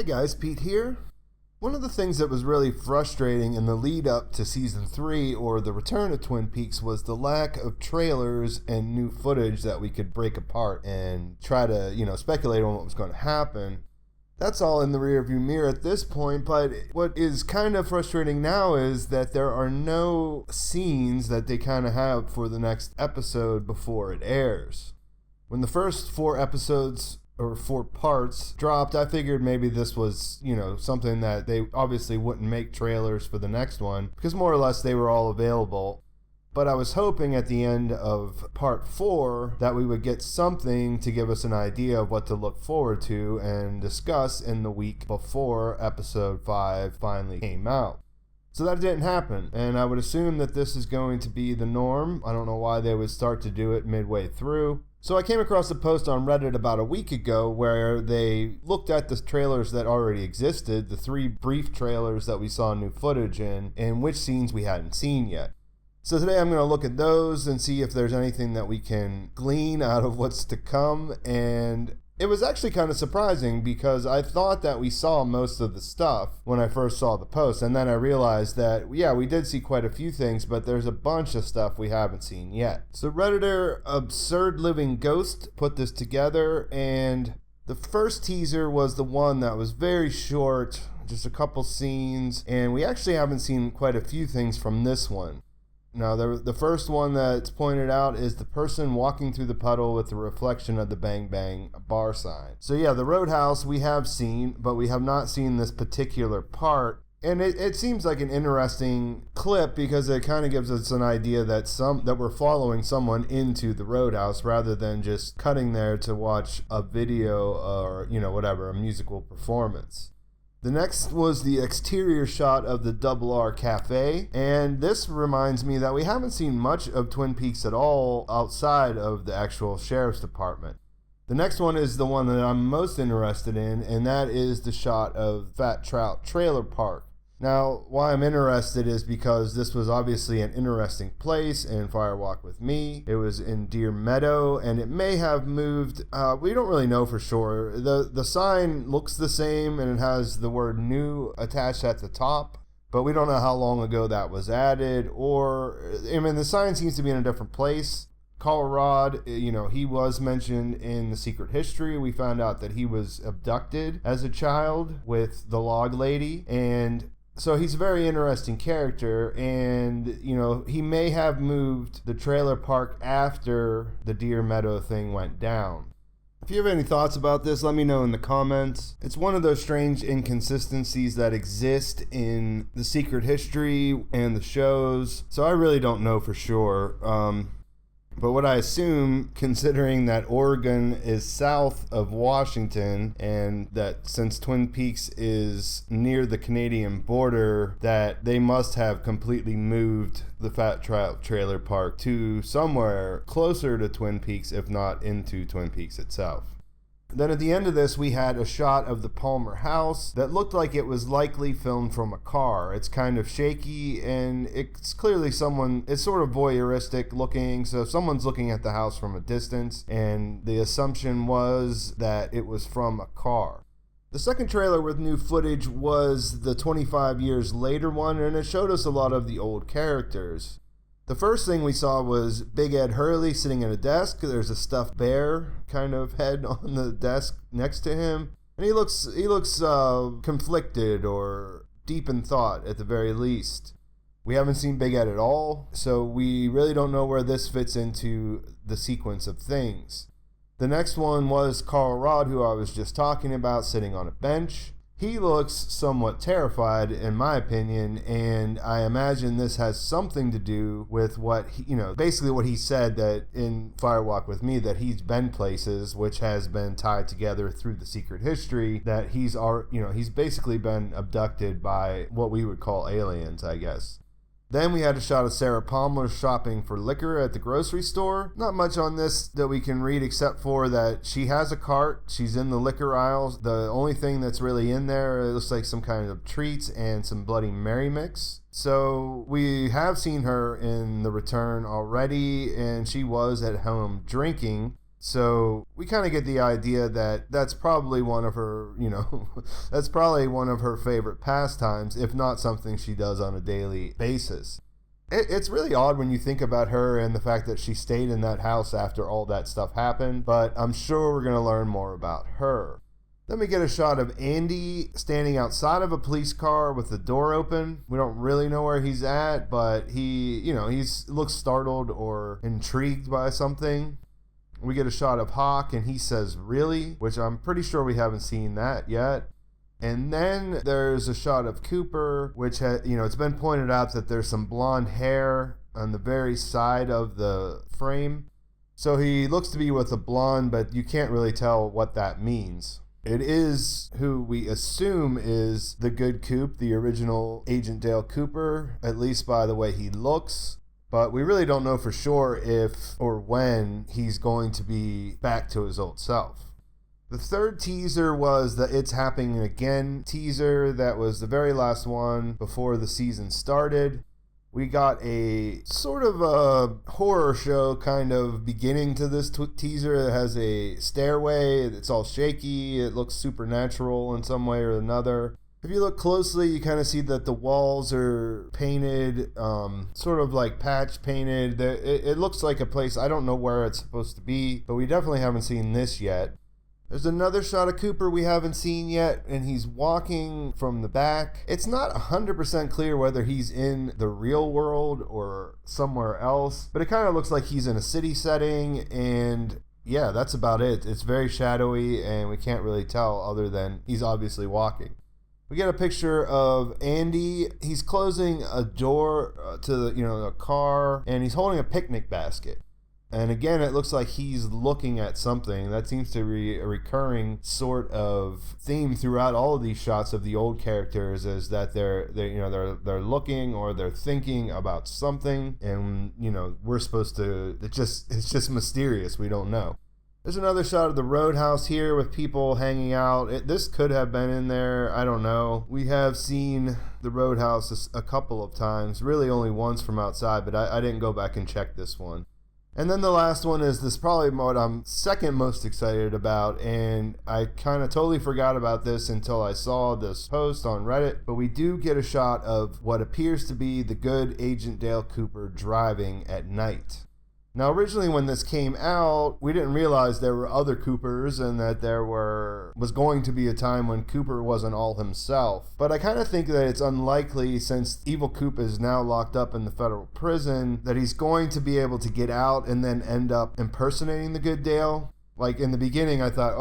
Hey guys, Pete here. One of the things that was really frustrating in the lead up to season 3 or the return of Twin Peaks was the lack of trailers and new footage that we could break apart and try to, speculate on what was going to happen. That's all in the rearview mirror at this point, but what is kind of frustrating now is that there are no scenes that they kind of have for the next episode before it airs. When the first 4 episodes or 4 parts dropped, I figured maybe this was, something that they obviously wouldn't make trailers for the next one because more or less they were all available. But I was hoping at the end of part 4 that we would get something to give us an idea of what to look forward to and discuss in the week before episode 5 finally came out. So that didn't happen, and I would assume that this is going to be the norm. I don't know why they would start to do it midway through. So I came across a post on Reddit about a week ago where they looked at the trailers that already existed, the 3 brief trailers that we saw new footage in, and which scenes we hadn't seen yet. So today I'm going to look at those and see if there's anything that we can glean out of what's to come, and it was actually kind of surprising because I thought that we saw most of the stuff when I first saw the post, and then I realized that, yeah, we did see quite a few things, but there's a bunch of stuff we haven't seen yet. So Redditor Absurd Living Ghost put this together, and the first teaser was the one that was very short, just a couple scenes, and we actually haven't seen quite a few things from this one. Now, the first one that's pointed out is the person walking through the puddle with the reflection of the Bang Bang bar sign. So yeah, the Roadhouse we have seen, but we have not seen this particular part. And it seems like an interesting clip because it kind of gives us an idea that we're following someone into the Roadhouse rather than just cutting there to watch a video or, a musical performance. The next was the exterior shot of the Double R Cafe, and this reminds me that we haven't seen much of Twin Peaks at all outside of the actual sheriff's department. The next one is the one that I'm most interested in, and that is the shot of Fat Trout Trailer Park. Now, why I'm interested is because this was obviously an interesting place in Firewalk with Me. It was in Deer Meadow, and it may have moved. We don't really know for sure. The sign looks the same, and it has the word new attached at the top, but we don't know how long ago that was added, the sign seems to be in a different place. Colorado, he was mentioned in the Secret History. We found out that he was abducted as a child with the log lady, and so he's a very interesting character, and, he may have moved the trailer park after the Deer Meadow thing went down. If you have any thoughts about this, let me know in the comments. It's one of those strange inconsistencies that exist in the Secret History and the shows, so I really don't know for sure. But what I assume, considering that Oregon is south of Washington and that since Twin Peaks is near the Canadian border, that they must have completely moved the Fat Trout Trailer Park to somewhere closer to Twin Peaks, if not into Twin Peaks itself. Then at the end of this, we had a shot of the Palmer house that looked like it was likely filmed from a car. It's kind of shaky, and it's clearly it's sort of voyeuristic looking, so someone's looking at the house from a distance, and the assumption was that it was from a car. The second trailer with new footage was the 25 years later one, and it showed us a lot of the old characters. The first thing we saw was Big Ed Hurley sitting at a desk. There's a stuffed bear kind of head on the desk next to him. And he looks conflicted or deep in thought at the very least. We haven't seen Big Ed at all, so we really don't know where this fits into the sequence of things. The next one was Carl Rod, who I was just talking about, sitting on a bench. He looks somewhat terrified, in my opinion, and I imagine this has something to do with basically what he said that in Firewalk with Me, that he's been places, which has been tied together through the Secret History, that he's basically been abducted by what we would call aliens, I guess. Then we had a shot of Sarah Palmer shopping for liquor at the grocery store. Not much on this that we can read except for that she has a cart. She's in the liquor aisles. The only thing that's really in there, it looks like some kind of treats and some Bloody Mary mix. So we have seen her in The Return already, and she was at home drinking. So we kind of get the idea that that's probably one of her, that's probably one of her favorite pastimes, if not something she does on a daily basis. It's really odd when you think about her and the fact that she stayed in that house after all that stuff happened, but I'm sure we're going to learn more about her. Then we get a shot of Andy standing outside of a police car with the door open. We don't really know where he's at, but he looks startled or intrigued by something. We get a shot of Hawk, and he says, "Really?" which I'm pretty sure we haven't seen that yet. And then there's a shot of Cooper, which it's been pointed out that there's some blonde hair on the very side of the frame. So he looks to be with a blonde, but you can't really tell what that means. It is who we assume is the good Coop, the original Agent Dale Cooper, at least by the way he looks. But we really don't know for sure if or when he's going to be back to his old self. The third teaser was the It's Happening Again teaser. That was the very last one before the season started. We got a sort of a horror show kind of beginning to this teaser. It has a stairway. It's all shaky. It looks supernatural in some way or another. If you look closely, you kind of see that the walls are painted, sort of like patch painted. It looks like a place, I don't know where it's supposed to be, but we definitely haven't seen this yet. There's another shot of Cooper we haven't seen yet, and he's walking from the back. It's not 100% clear whether he's in the real world or somewhere else, but it kind of looks like he's in a city setting, and yeah, that's about it. It's very shadowy, and we can't really tell other than he's obviously walking. We get a picture of Andy. He's closing a door to the car, and he's holding a picnic basket. And again, it looks like he's looking at something. That seems to be a recurring sort of theme throughout all of these shots of the old characters, is that they're looking or they're thinking about something, and we're supposed to. It's just mysterious. We don't know. There's another shot of the Roadhouse here with people hanging out. This could have been in there. I don't know. We have seen the Roadhouse a couple of times, really only once from outside, but I didn't go back and check this one. And then the last one is this, probably what I'm second most excited about, and I kind of totally forgot about this until I saw this post on Reddit, but we do get a shot of what appears to be the good Agent Dale Cooper driving at night. Now, originally when this came out, we didn't realize there were other Coopers and that there was going to be a time when Cooper wasn't all himself. But I kind of think that it's unlikely, since Evil Coop is now locked up in the federal prison, that he's going to be able to get out and then end up impersonating the good Dale. Like in the beginning, I thought,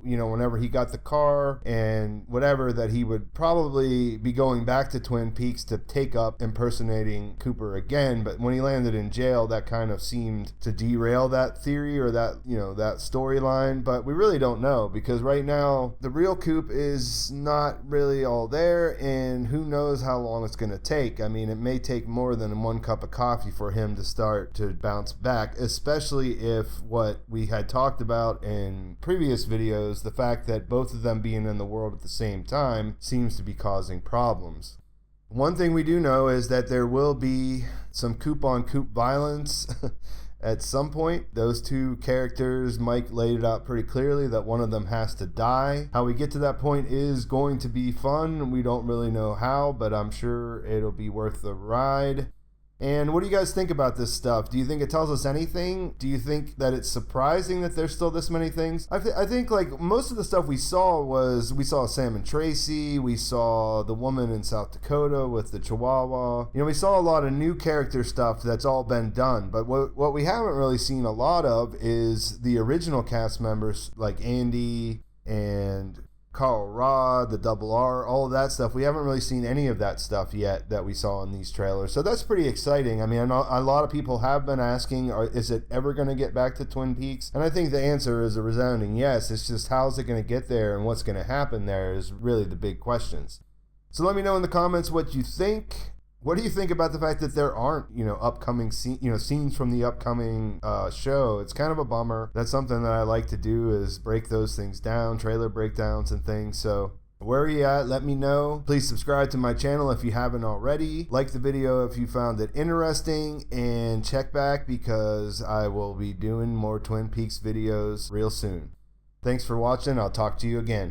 whenever he got the car and whatever, that he would probably be going back to Twin Peaks to take up impersonating Cooper again. But when he landed in jail, that kind of seemed to derail that theory or that storyline. But we really don't know, because right now the real Coop is not really all there, and who knows how long it's going to take. I mean, it may take more than one cup of coffee for him to start to bounce back, especially if what we had talked about in previous videos, the fact that both of them being in the world at the same time seems to be causing problems. One thing we do know is that there will be some Coop-on-Coop violence at some point. Those two characters, Mike laid it out pretty clearly that one of them has to die. How we get to that point is going to be fun. We don't really know how, but I'm sure it'll be worth the ride. And what do you guys think about this stuff? Do you think it tells us anything? Do you think that it's surprising that there's still this many things? I think like most of the stuff we saw Sam and Tracy, we saw the woman in South Dakota with the Chihuahua. We saw a lot of new character stuff that's all been done. But what we haven't really seen a lot of is the original cast members like Andy and Carl Rod, the Double R, all of that stuff. We haven't really seen any of that stuff yet that we saw in these trailers. So that's pretty exciting. I mean, I know a lot of people have been asking, is it ever going to get back to Twin Peaks? And I think the answer is a resounding yes. It's just how's it going to get there and what's going to happen there is really the big questions. So let me know in the comments what you think. What do you think about the fact that there aren't, upcoming scenes from the upcoming show? It's kind of a bummer. That's something that I like to do, is break those things down, trailer breakdowns and things. So Where are you at? Let me know. Please subscribe to my channel if you haven't already. Like the video if you found it interesting, and check back because I will be doing more Twin Peaks videos real soon. Thanks for watching. I'll talk to you again.